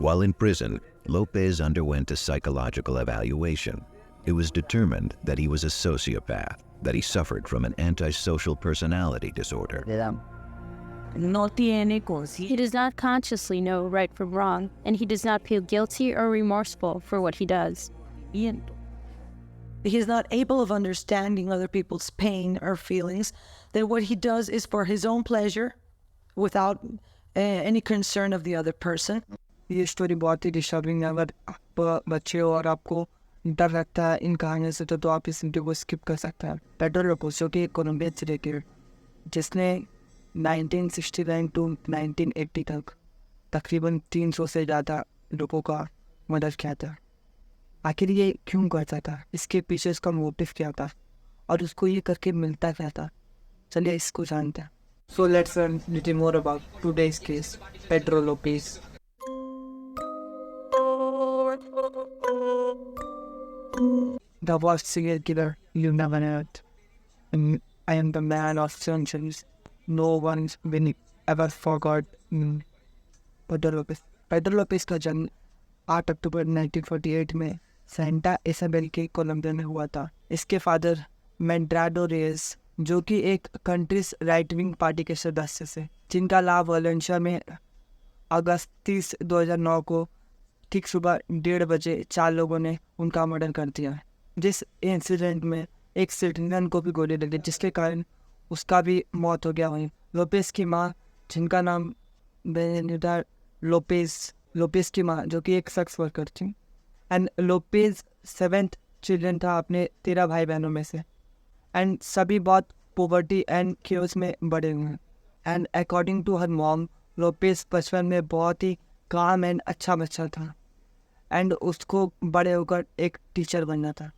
While in prison, Lopez underwent a psychological evaluation. It was determined that he was a sociopath, that he suffered from an antisocial personality disorder. No tiene conciencia. He does not consciously know right from wrong, and he does not feel guilty or remorseful for what he does. He is not able of understanding other people's pain or feelings. That what he does is for his own pleasure, without any concern of the other person. ये story बहुत ही disturbing है। अगर आप बच्चे हो और आपको डर लगता है इन कहानियों से तो आप इस वीडियो को स्किप कर सकते हैं। पेड्रो लोपेज जो कि एक कोलंबियन से क्रिकेटर जिसने 1969 टू 1980 तक तकरीबन 300 से ज़्यादा लोगों का मदद किया था। आखिर ये क्यों करता था, इसके पीछे इसका मोटिव क्या था और उसको ये करके मिलता क्या था, चलिए इसको जानते हैं। So let's learn a little more about today's case, Pedro Lopez. The worst serial killer you never heard. I am the man of centuries. No one's been ever forgot Pedro Lopez. Pedro Lopez का जन्म 8 अक्टूबर 1948 में Santa Isabelle के Colombia में हुआ था। इसके father मेड्राडो race जो कि एक कंट्रीज राइट विंग पार्टी के सदस्य से, जिनका लाभ वालेंसिया में अगस्त 30, 2009 को ठीक सुबह 1:30 बजे 4 लोगों ने उनका मर्डर कर दिया, जिस इंसिडेंट में एक सिटीजन को भी गोली लगी जिसके कारण उसका भी मौत हो गया। वहीं लोपेज की माँ जिनका नाम बेनिटा लोपेज की माँ जो कि एक सेक्स वर्कर थी, एंड लोपेज 7th चिल्ड्रन था अपने 13 भाई बहनों में से, एंड सभी बहुत पॉवर्टी एंड केओस में बड़े हुए हैं। And according to her mom Lopez बचपन में बहुत ही काम एंड अच्छा बच्चा था एंड उसको बड़े होकर एक टीचर बनना था।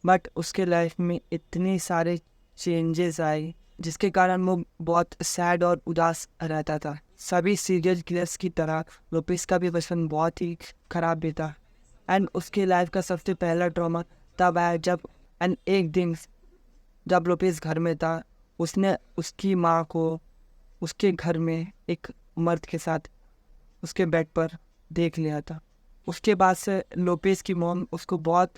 बट उसके लाइफ में इतनी सारे चेंजेस आए जिसके कारण वो बहुत सैड और उदास रहता था। सभी सीरियल किलर्स की तरह लोपेज का भी बचपन बहुत ही ख़राब बीता एंड उसके लाइफ का सबसे पहला ट्रॉमा तब आया जब एक दिन जब लोपेज घर में था उसने उसकी माँ को उसके घर में एक मर्द के साथ उसके बेड पर देख लिया था। उसके बाद से लोपेज की मॉम उसको बहुत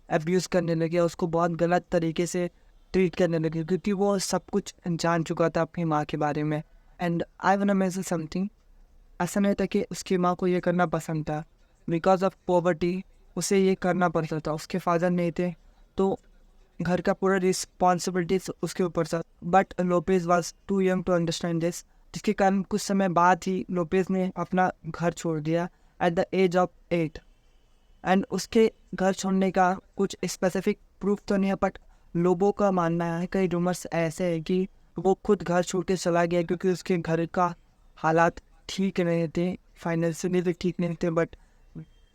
अब्यूज़ करने लगी, उसको बहुत गलत तरीके से ट्रीट करने लगी क्योंकि वो सब कुछ जान चुका था अपनी माँ के बारे में। And I want to mention something, ऐसा नहीं था कि उसकी माँ को ये करना पसंद था, बिकॉज ऑफ पॉवर्टी उसे ये करना पड़ता था। उसके फादर नहीं थे तो घर का पूरा रिस्पॉन्सिबिलिटीज उसके ऊपर था। But Lopez was too young to understand this, जिसके कारण कुछ समय बाद ही लोपेज ने अपना घर छोड़ दिया at the age of 8। And उसके घर छोड़ने का कुछ स्पेसिफिक प्रूफ तो नहीं है, बट लोगों का मानना है, कई रूमर्स ऐसे हैं कि वो खुद घर छोड़ के चला गया क्योंकि उसके घर का हालात ठीक नहीं थे, फाइनेंशियली भी ठीक नहीं थे, बट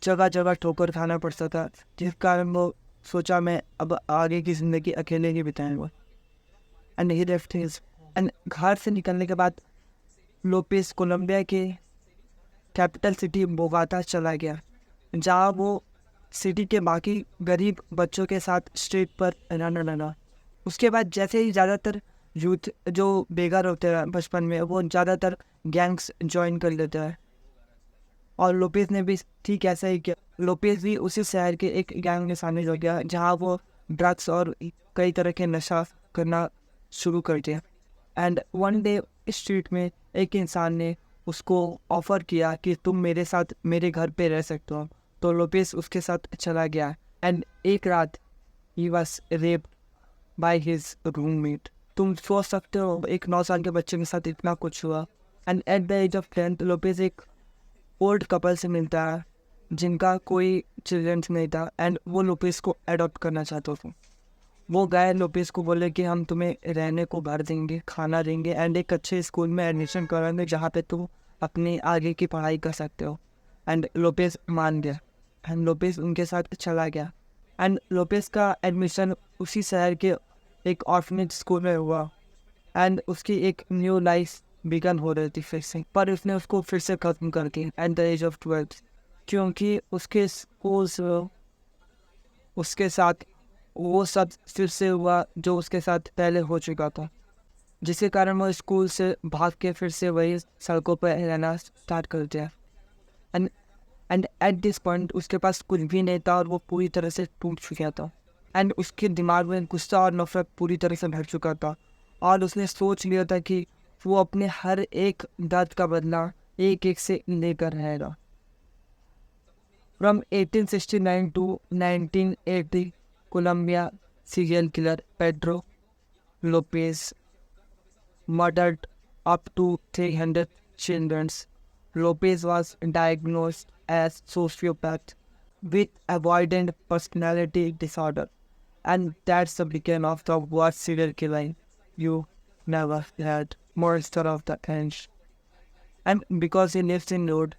जगह जगह ठोकर खाना पड़ता था, जिस कारण वो सोचा मैं अब आगे की ज़िंदगी अकेले ही बिताऊंगा। And he left his and घर से निकलने के बाद लोपेज कोलंबिया के कैपिटल सिटी बोगोता चला गया, जहाँ वो सिटी के बाकी गरीब बच्चों के साथ स्ट्रीट पर रहने लगा। उसके बाद जैसे ही ज़्यादातर यूथ जो बेघर होते हैं बचपन में वो ज़्यादातर गैंग्स ज्वाइन कर लेते हैं, और लोपेज ने भी ठीक ऐसा ही किया। लोपेज भी उसी शहर के एक गैंग में शामिल हो गया जहाँ वो ड्रग्स और कई तरह के नशा करना शुरू कर दिया। एंड वन डे स्ट्रीट में एक इंसान ने उसको ऑफ़र किया कि तुम मेरे साथ मेरे घर पे रह सकते हो, तो लोपेज उसके साथ चला गया। एंड एक रात he was raped by his roommate. तुम सोच सकते हो एक 9 साल के बच्चे के साथ इतना कुछ हुआ। And at the age of 10 Lopez एक ओल्ड कपल से मिलता है जिनका कोई चिल्ड्रंस नहीं था, एंड वो लोपेज को अडॉप्ट करना चाहते थे। वो गए लोपेज को बोले कि हम तुम्हें रहने को घर देंगे, खाना देंगे एंड एक अच्छे स्कूल में एडमिशन कराएंगे जहाँ पे तुम अपनी आगे की पढ़ाई कर सकते हो। एंड लोपेज मान गया एंड लोपेज उनके साथ चला गया। एंड लोपेज का एडमिशन उसी शहर के एक ऑर्फनेज स्कूल में हुआ एंड उसकी एक न्यू लाइफ बिगन हो रही थी फिर से, पर उसने उसको फिर से ख़त्म कर दी एट द एज ऑफ 12, क्योंकि उसके स्कूल से उसके साथ वो सब फिर से हुआ जो उसके साथ पहले हो चुका था, जिसके कारण वो स्कूल से भाग के फिर से वही सड़कों पर रहना स्टार्ट कर दिया। एंड एट दिस पॉइंट उसके पास कुछ भी नहीं था और वो पूरी तरह से टूट चुका था। एंड उसके दिमाग में गुस्सा और नफरत पूरी तरह से भर चुका था और उसने सोच लिया था कि वो अपने हर एक दर्द का बदला एक एक से लेकर रहेगा। From 1869 to 1980, Colombia serial killer Pedro Lopez murdered up to 300 children. Lopez was diagnosed as sociopath with avoidant personality disorder, and that's the beginning of the worst serial killing you never had. Monster of the End. And because he lives in road,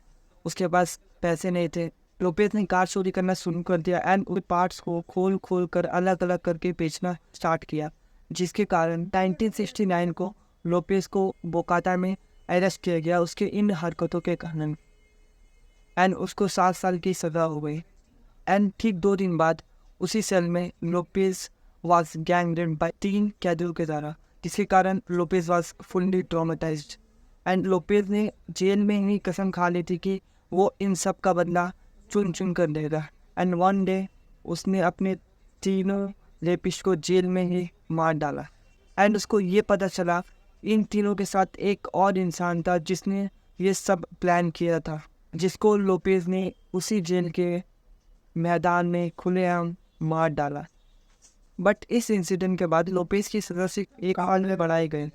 उसके पास पैसे नहीं थे, Lopez ने car चोरी करना शुरू कर दिया एंड उन पार्ट्स को खोल कर अलग अलग करके बेचना स्टार्ट किया, जिसके कारण 1969 को लोपेज को बोकाटा में अरेस्ट किया गया उसके इन हरकतों के कारण एंड उसको 7 साल की सज़ा हो गई। एंड ठीक 2 दिन बाद उसी सेल में Lopez was gang raped by 3 कैदियों के द्वारा, जिसके कारण Lopez was fully traumatised. And Lopez ने जेल में ही कसम खा ली थी कि वो इन सब का बदला चुन चुन कर देगा। एंड वन डे उसने अपने 3 रेपिस्ट को जेल में ही मार डाला। एंड उसको ये पता चला इन तीनों के साथ एक और इंसान था जिसने ये सब प्लान किया था, जिसको लोपेज ने उसी जेल के मैदान में खुलेआम मार डाला। बट इस इंसिडेंट के बाद लोपेज की सज़ा से 1 साल में बढ़ाई गई,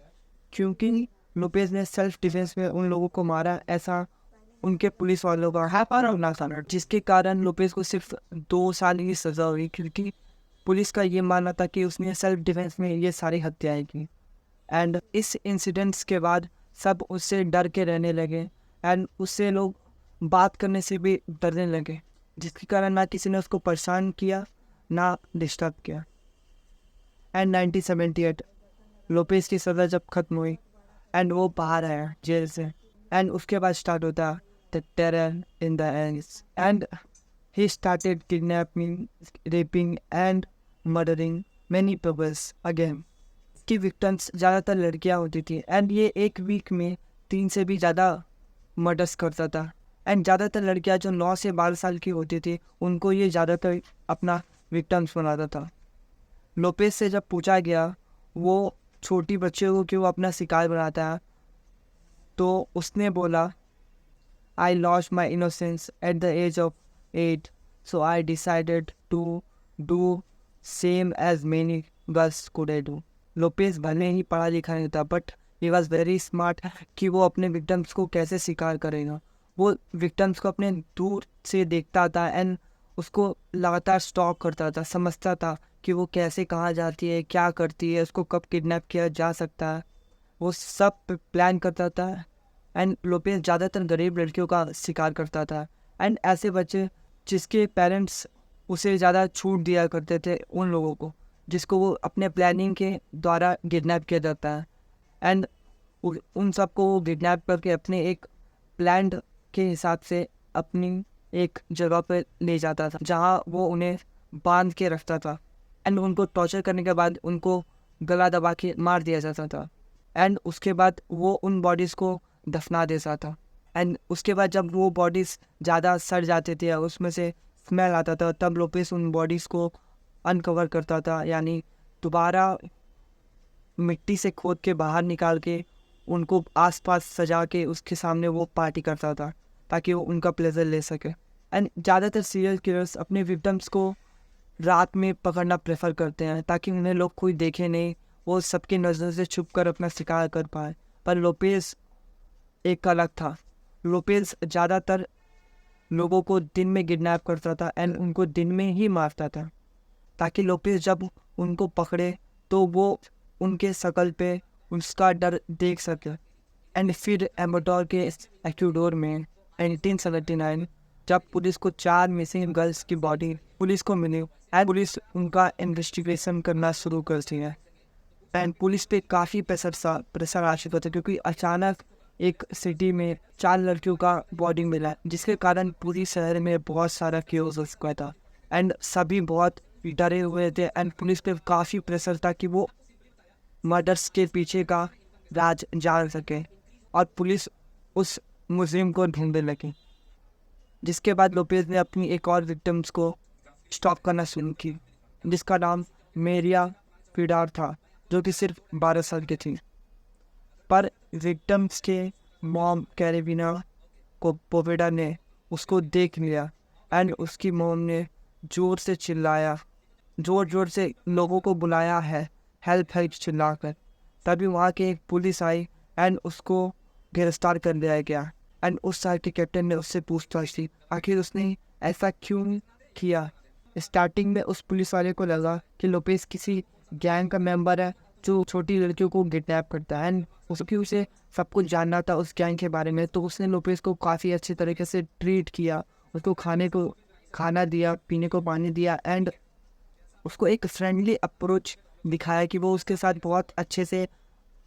क्योंकि लोपेज ने सेल्फ डिफेंस में उन लोगों को मारा, ऐसा उनके पुलिस वालों का होना था, जिसके कारण लोपेज को सिर्फ 2 साल की सज़ा हुई, क्योंकि पुलिस का ये मानना था कि उसने सेल्फ डिफेंस में ये सारी हत्याएं की। एंड इस इंसिडेंट्स के बाद सब उससे डर के रहने लगे एंड उससे लोग बात करने से भी डरने लगे, जिसके कारण ना किसी ने उसको परेशान किया ना डिस्टर्ब किया। एंड 1978 लोपेज की सज़ा जब ख़त्म हुई एंड वो बाहर आया जेल से, एंड उसके बाद स्टार्ट होता the terror in the Andes and he started kidnapping, raping and murdering many peoples again. की विक्टिम्स ज़्यादातर लड़कियां होती थी एंड ये एक वीक में 3 से भी ज़्यादा मर्डर्स करता था। एंड ज़्यादातर लड़कियां जो 9 से 12 साल की होती थी उनको ये ज़्यादातर अपना विक्टिम्स बनाता था। लोपेज से जब पूछा गया वो छोटी बच्चियों को क्यों अपना शिकार बनाता है, तो उसने बोला I lost my innocence at the age of 8, so I decided to do same as many girls could do. Lopez भले ही पढ़ा लिखा नहीं था but he was very smart कि वो अपने विक्टिम्स को कैसे शिकार करेगा। वो विक्टिम्स को अपने दूर से देखता था एंड उसको लगातार स्टॉक करता था, समझता था कि वो कैसे कहाँ जाती है, क्या करती है, उसको कब किडनैप किया जा सकता है, वो सब प्लान करता था। एंड लोपेज ज़्यादातर गरीब लड़कियों का शिकार करता था एंड ऐसे बच्चे जिसके पेरेंट्स उसे ज़्यादा छूट दिया करते थे उन लोगों को, जिसको वो अपने प्लानिंग के द्वारा किडनैप किया जाता है। एंड उन सबको वो किडनैप करके अपने एक प्लान के हिसाब से अपनी एक जगह पर ले जाता था, जहाँ वो उन्हें बांध के रखता था एंड उनको टॉर्चर करने के बाद उनको गला दबा के मार दिया जाता था। एंड उसके बाद वो उन बॉडीज़ को दफना देता था। एंड उसके बाद जब वो बॉडीज़ ज़्यादा सड़ जाते थे, उसमें से स्मेल आता था, तब लोपेज उन बॉडीज़ को अनकवर करता था, यानी दोबारा मिट्टी से खोद के बाहर निकाल के उनको आसपास सजा के उसके सामने वो पार्टी करता था ताकि वो उनका प्लेजर ले सके। एंड ज़्यादातर सीरियल किलर्स अपने विक्टिम्स को रात में पकड़ना प्रेफर करते हैं ताकि उन्हें लोग कोई देखे नहीं, वो सबकी नज़र से छुप कर अपना शिकार कर पाए। पर लोपेज एक अलग था। लोपेज ज़्यादातर लोगों को दिन में किडनैप करता था एंड उनको दिन में ही मारता था ताकि लोपेज जब उनको पकड़े तो वो उनके शकल पे उसका डर देख सके। एंड फिर एम्बेडोर के एक्यूडोर में 1979 जब पुलिस को 4 मिसिंग गर्ल्स की बॉडी पुलिस को मिली एंड पुलिस उनका इन्वेस्टिगेशन करना शुरू करती है एंड पुलिस पे काफ़ी प्रेशर आ चुका था, क्योंकि अचानक एक सिटी में 4 लड़कियों का बॉडी मिला, जिसके कारण पूरी शहर में बहुत सारा क्योस हो चुका था एंड सभी बहुत डरे हुए थे एंड पुलिस पे काफ़ी प्रेशर था कि वो मर्डर्स के पीछे का राज जान सके और पुलिस उस मुजरिम को ढूंढने लगी। जिसके बाद लोपेज ने अपनी एक और विक्टिम्स को स्टॉप करना शुरू की, जिसका नाम मेरिया पिडार था, जो कि सिर्फ 12 साल की थी। पर विक्टिम्स के मॉम कैरेबिना को पोवेडा ने उसको देख लिया एंड उसकी मॉम ने जोर से चिल्लाया, जोर से लोगों को बुलाया है, हेल्प हेल्प चिल्लाकर। तभी वहाँ के एक पुलिस आई एंड उसको गिरफ्तार कर लिया गया। एंड उस साल के कैप्टन ने उससे पूछताछ की, आखिर उसने ऐसा क्यों किया। स्टार्टिंग में उस पुलिस वाले को लगा कि लोपेज किसी गैंग का मेंबर है जो छोटी लड़कियों को किडनैप करता है एंड उसे सब कुछ जानना था उस गैंग के बारे में। तो उसने लोपेज को काफ़ी अच्छे तरीके से ट्रीट किया, उसको खाना दिया, पीने को पानी दिया एंड उसको एक फ्रेंडली अप्रोच दिखाया कि वो उसके साथ बहुत अच्छे से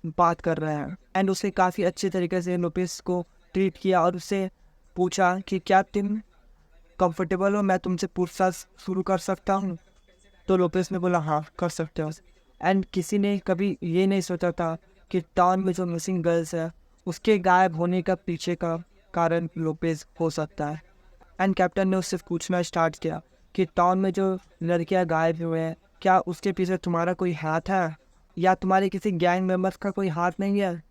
बात कर रहे हैं। एंड उसे काफ़ी अच्छे तरीके से लोपेज को ट्रीट किया और उससे पूछा कि क्या तुम कंफर्टेबल हो, मैं तुमसे पूछताछ शुरू कर सकता हूँ। तो लोपेज ने बोला हाँ कर सकते हो। एंड किसी ने कभी ये नहीं सोचा था कि टाउन में जो मिसिंग गर्ल्स है उसके गायब होने का पीछे का कारण लोपेज हो सकता है। एंड कैप्टन ने उससे पूछना स्टार्ट किया कि टाउन में जो लड़कियां गायब हुए हैं, क्या उसके पीछे तुम्हारा कोई हाथ है या तुम्हारे किसी गैंग मेंबर्स का कोई हाथ नहीं है।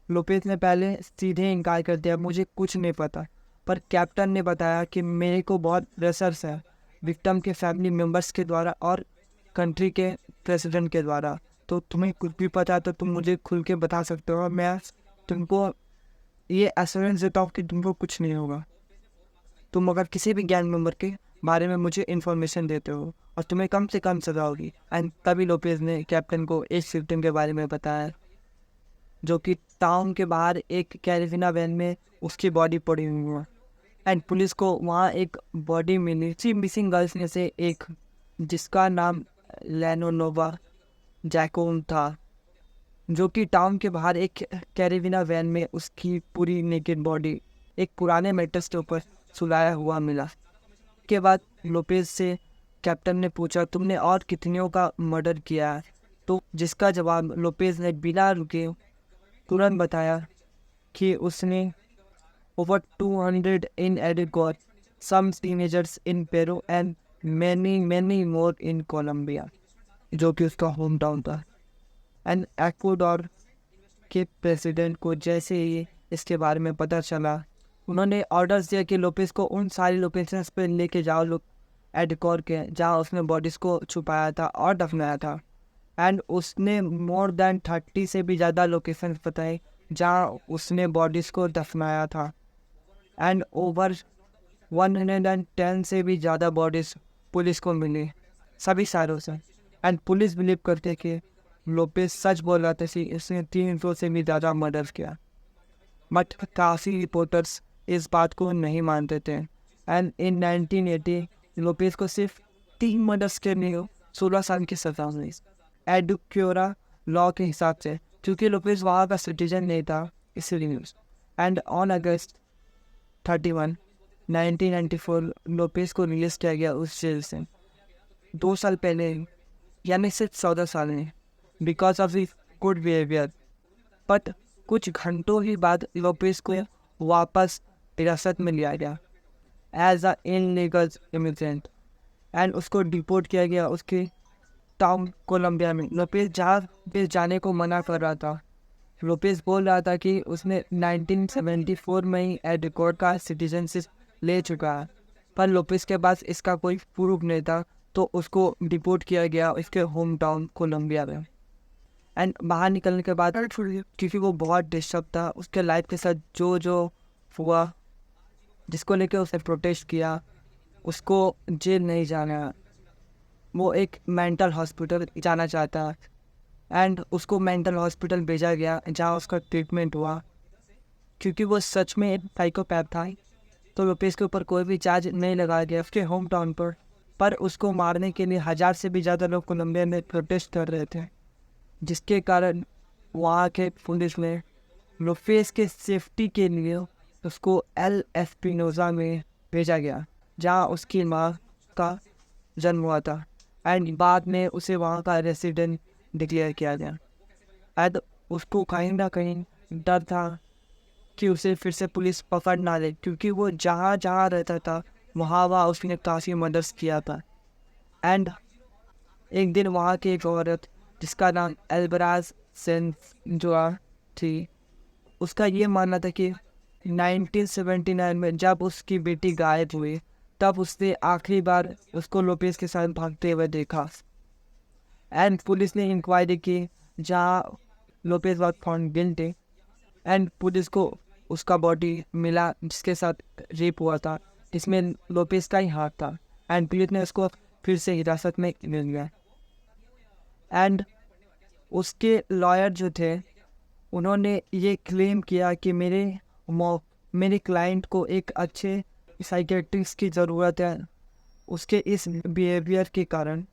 लोपेज ने पहले सीधे इनकार कर दिया, मुझे कुछ नहीं पता। पर कैप्टन ने बताया कि मेरे को बहुत प्रेशर्स है विक्टिम के फैमिली मेम्बर्स के द्वारा और कंट्री के प्रेसिडेंट के द्वारा, तो तुम्हें कुछ भी पता है तो तुम मुझे खुल के बता सकते हो। मैं तुमको ये एश्योरेंस देता हूँ कि तुमको कुछ नहीं होगा। तुम अगर किसी भी गैंग मेंबर के बारे में मुझे इन्फॉर्मेशन देते हो और तुम्हें कम से कम सजा होगी। एंड तभी लोपेज ने कैप्टन को एक विक्टिम के बारे में बताया जो कि टाउन के बाहर एक कैरेबिना वैन में उसकी बॉडी पड़ी हुई है। एंड पुलिस को वहाँ एक बॉडी मिली इसी मिसिंग गर्ल्स में से एक, जिसका नाम लेनोनोवा जैकोम था, जो कि टाउन के बाहर एक कैरेबिना वैन में उसकी पूरी नेकेड बॉडी एक पुराने मेटर्स के ऊपर सुलाया हुआ मिला। के बाद लोपेज से कैप्टन ने पूछा तुमने और कितनियों का मर्डर किया है, तो जिसका जवाब लोपेज ने बिना रुके तुरंत बताया कि उसने over 200 in Ecuador, some teenagers in Peru and many more in Colombia, जो कि उसका होम टाउन था। एंड एक्वाडोर के प्रेसिडेंट को जैसे ही इसके बारे में पता चला, उन्होंने ऑर्डर्स दिया कि लोपेज को उन सारी लोकेशंस पे लेके जाओ लोग एडकोर के, जहाँ उसने बॉडीज़ को छुपाया था और दफनाया था। एंड उसने मोर देन 30 से भी ज़्यादा लोकेशन बताई जहाँ उसने बॉडीज़ को दफनाया था। एंड ओवर 110 से भी ज़्यादा बॉडीज़ पुलिस को मिली सभी सारों से। एंड पुलिस बिलीव करते कि लोपेज सच बोल रहा था कि इसने 300 से भी ज़्यादा मर्डर किया। बट काफ़ी रिपोर्टर्स इस बात को नहीं मानते थे। एंड इन 1980 लोपेज को सिर्फ 3 मर्डर्स के लिए 16 साल की सजा हुई एडुक्योरा लॉ के हिसाब से, क्योंकि लोपेज वहाँ का सिटीजन नहीं था इसलिए। एंड ऑन अगस्त 31, 1994 लोपेज को रिलीज किया गया उस जेल से 2 साल पहले, यानी सिर्फ 14 साल में, because of the good behaviour. But कुछ घंटों ही बाद लोपेज को वापस हिरासत में लिया गया as a illegal immigrant and उसको डिपोर्ट किया गया उसके टाउन कोलंबिया में। लोपेज जहाँ पे जाने को मना कर रहा था। लोपेज बोल रहा था कि उसने 1974 में ही एडकोर का सिटीजनशिप ले चुका है, पर लोपेज के पास इसका कोई प्रूफ नहीं था, तो उसको डिपोर्ट किया गया उसके होम टाउन कोलंबिया में। एंड बाहर निकलने के बाद क्योंकि वो बहुत डिस्टर्ब था, उसके लाइफ के साथ जो हुआ, जिसको लेके उसने प्रोटेस्ट किया, उसको जेल नहीं जाना, वो एक मेंटल हॉस्पिटल जाना चाहता है। एंड उसको मेंटल हॉस्पिटल भेजा गया जहाँ उसका ट्रीटमेंट हुआ। क्योंकि वो सच में एक साइकोपैथ था, तो लोपेज के ऊपर कोई भी चार्ज नहीं लगाया गया उसके होम टाउन पर उसको मारने के लिए 1000 से भी ज़्यादा लोग कोलंबिया में प्रोटेस्ट कर रहे थे, जिसके कारण वहाँ के पुलिस ने लोपेज के सेफ्टी के लिए उसको एल एस्पिनोजा में भेजा गया, जहाँ उसकी माँ का जन्म हुआ था। एंड बाद में उसे वहाँ का रेसिडेंट डिक्लेयर किया गया। एंड उसको कहीं ना कहीं डर था कि उसे फिर से पुलिस पकड़ ना ले, क्योंकि वो जहाँ जहाँ रहता था वहाँ वहाँ उसने काफ़ी मदद किया था। एंड एक दिन वहाँ की एक औरत जिसका नाम एल्बराज सेंस जो थी, उसका ये मानना था कि 1979 में जब उसकी बेटी गायब हुई तब उसने आखिरी बार उसको लोपेज के साथ भागते हुए देखा। एंड पुलिस ने इंक्वायरी की जहाँ Lopez was found guilty, and police को उसका बॉडी मिला जिसके साथ रेप हुआ था, जिसमें लोपेज का ही हाथ था। एंड पुलिस ने उसको फिर से हिरासत में ले लिया। एंड उसके लॉयर जो थे उन्होंने ये क्लेम किया कि मेरे क्लाइंट को एक अच्छे साइकेट्रिस्ट की ज़रूरत है उसके इस बिहेवियर के कारण।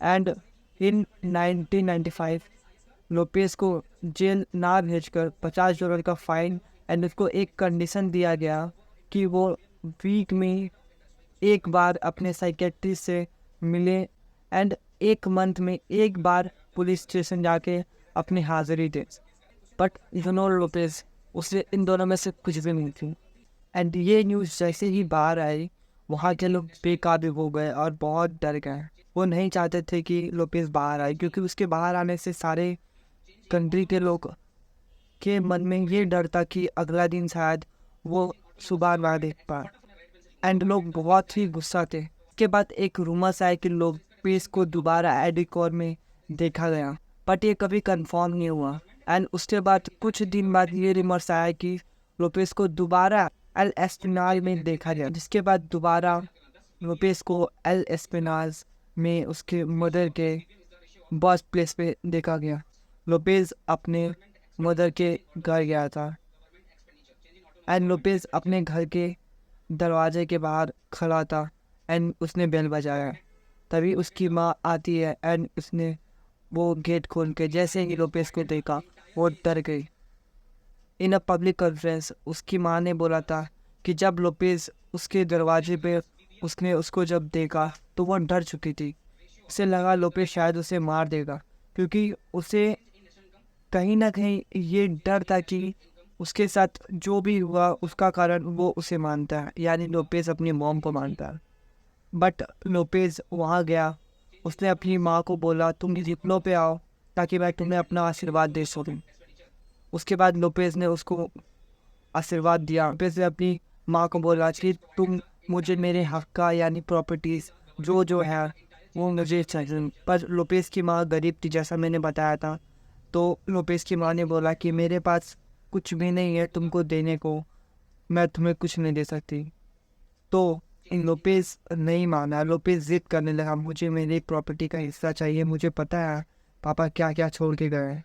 एंड इन 1995 लोपेज को जेल ना भेजकर $50 का फाइन एंड उसको एक कंडीशन दिया गया कि वो वीक में एक बार अपने साइकेट्रिस्ट से मिले एंड एक मंथ में एक बार पुलिस स्टेशन जाके अपनी हाजिरी दे। बट लोपेज उसे इन दोनों में से कुछ भी नहीं थी। एंड ये न्यूज़ जैसे ही बाहर आई वहाँ के लोग बेकाबू हो गए और बहुत डर गए। वो नहीं चाहते थे कि लोपेज बाहर आए, क्योंकि उसके बाहर आने से सारे कंट्री के लोग के मन में ये डर था कि अगला दिन शायद वो सुबह ना देख पाए। एंड लोग बहुत ही गुस्सा थे। इसके बाद एक रूमर्स आया कि लोपेज को दोबारा एडिकोर में देखा गया, बट ये कभी कंफर्म नहीं हुआ। एंड उसके बाद कुछ दिन बाद ये रूमर्स आया कि लोपेज को दोबारा एल एस्पिनाल में देखा गया, जिसके बाद दोबारा लोपेज को एल एस्पिनाल में उसके मदर के बर्थ प्लेस पे देखा गया। लोपेज अपने मदर के घर गया था एंड लोपेज अपने घर के दरवाजे के बाहर खड़ा था एंड उसने बेल बजाया। तभी उसकी माँ आती है एंड उसने वो गेट खोल के जैसे ही लोपेज को देखा वो डर गई। इन अ पब्लिक कॉन्फ्रेंस उसकी माँ ने बोला था कि जब लोपेज उसके दरवाजे पे उसने उसको जब देखा तो वो डर चुकी थी। उसे लगा लोपेज शायद उसे मार देगा, क्योंकि उसे कहीं ना कहीं ये डर था कि उसके साथ जो भी हुआ उसका कारण वो उसे मानता है, यानी लोपेज अपनी मॉम को मानता है। बट लोपेज वहाँ गया, उसने अपनी माँ को बोला तुम जिप्लो पे आओ ताकि मैं तुम्हें अपना आशीर्वाद दे सकूँ। उसके बाद लोपेज ने उसको आशीर्वाद दिया। लोपेज ने अपनी माँ को बोला कि तुम मुझे मेरे हक का यानी प्रॉपर्टीज़ जो है वो मुझे चाहिए। पर लोपेज की माँ गरीब थी जैसा मैंने बताया था, तो लोपेज की माँ ने बोला कि मेरे पास कुछ भी नहीं है तुमको देने को, मैं तुम्हें कुछ नहीं दे सकती। तो लोपेज नहीं माना। लोपेज जिद करने लगा मुझे मेरी प्रॉपर्टी का हिस्सा चाहिए, मुझे पता है पापा क्या क्या छोड़ के गए हैं।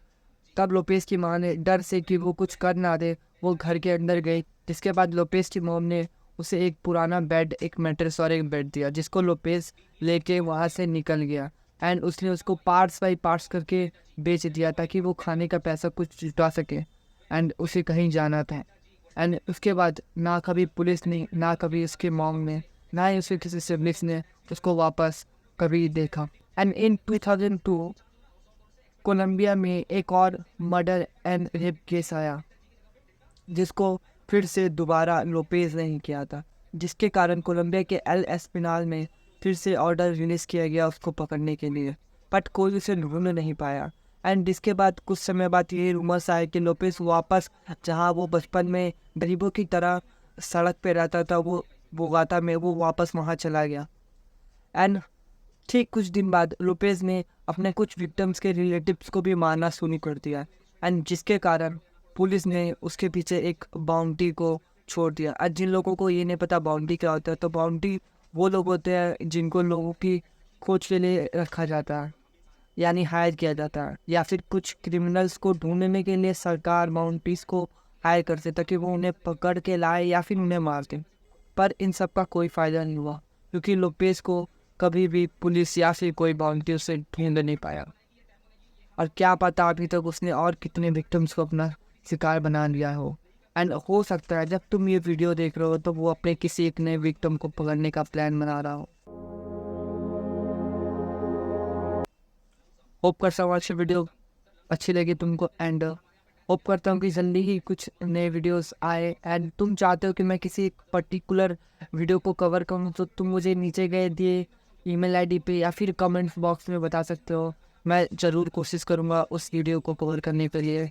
तब लोपेज की माँ ने डर से कि वो कुछ कर ना दे वो घर के अंदर गई, जिसके बाद लोपेज की मॉम ने उसे एक पुराना बेड, एक मैट्रेस और एक बेड दिया, जिसको लोपेज लेके वहाँ से निकल गया। एंड उसने उसको पार्ट्स बाई पार्ट्स करके बेच दिया ताकि वो खाने का पैसा कुछ जुटा सके एंड उसे कहीं जाना था। एंड उसके बाद ना कभी पुलिस ने, ना कभी उसके मॉम ने, ना ही उसके किसी सिबलिंग्स ने उसको वापस कभी देखा। एंड इन 2002 कोलंबिया में एक और मर्डर एंड रेप केस आया, जिसको फिर से दोबारा लोपेज ने ही किया था, जिसके कारण कोलंबिया के एल एस्पिनाल में फिर से ऑर्डर रिलीज किया गया उसको पकड़ने के लिए, बट कोई उसे ढूंढ नहीं पाया। एंड जिसके बाद कुछ समय बाद ये रूमर्स आए कि लोपेज वापस जहां वो बचपन में गरीबों की तरह सड़क पे रहता था, वो बोगाता में, वो वापस वहां चला गया। एंड ठीक कुछ दिन बाद लोपेज ने अपने कुछ विक्टिम्स के रिलेटिव्स को भी मारना शुरू कर दिया, एंड जिसके कारण पुलिस ने उसके पीछे एक बाउंड्री को छोड़ दिया। आज जिन लोगों को ये नहीं पता बाउंड्री क्या होता है, तो बाउंड्री वो लोग होते हैं जिनको लोगों की खोज के लिए रखा जाता है, यानी हायर किया जाता है, या फिर कुछ क्रिमिनल्स को ढूंढने के लिए सरकार बाउंड्रीज को हायर करते ताकि वो उन्हें पकड़ के लाए या फिर उन्हें मार दें। पर इन सब का कोई फ़ायदा नहीं हुआ, क्योंकि लोपेज को कभी भी पुलिस या फिर कोई बाउंड्री उसे ढूंढ नहीं पाया। और क्या पता अभी तक उसने और कितने विक्टिम्स को अपना शिकार बना लिया हो। एंड हो सकता है जब तुम ये वीडियो देख रहे हो तो वो अपने किसी एक नए विक्टिम को पकड़ने का प्लान बना रहा हो। होप करता हूँ अच्छी वीडियो अच्छी लगी तुमको, एंड होप करता हूँ कि जल्दी ही कुछ नए वीडियोस आए। एंड तुम चाहते हो कि मैं किसी पर्टिकुलर वीडियो को कवर करूँ तो तुम मुझे नीचे गए दिए ईमेल आईडी पे या फिर कमेंट्स बॉक्स में बता सकते हो। मैं ज़रूर कोशिश करूँगा उस वीडियो को कवर करने के लिए।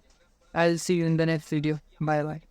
I will see you in the next video. Bye bye.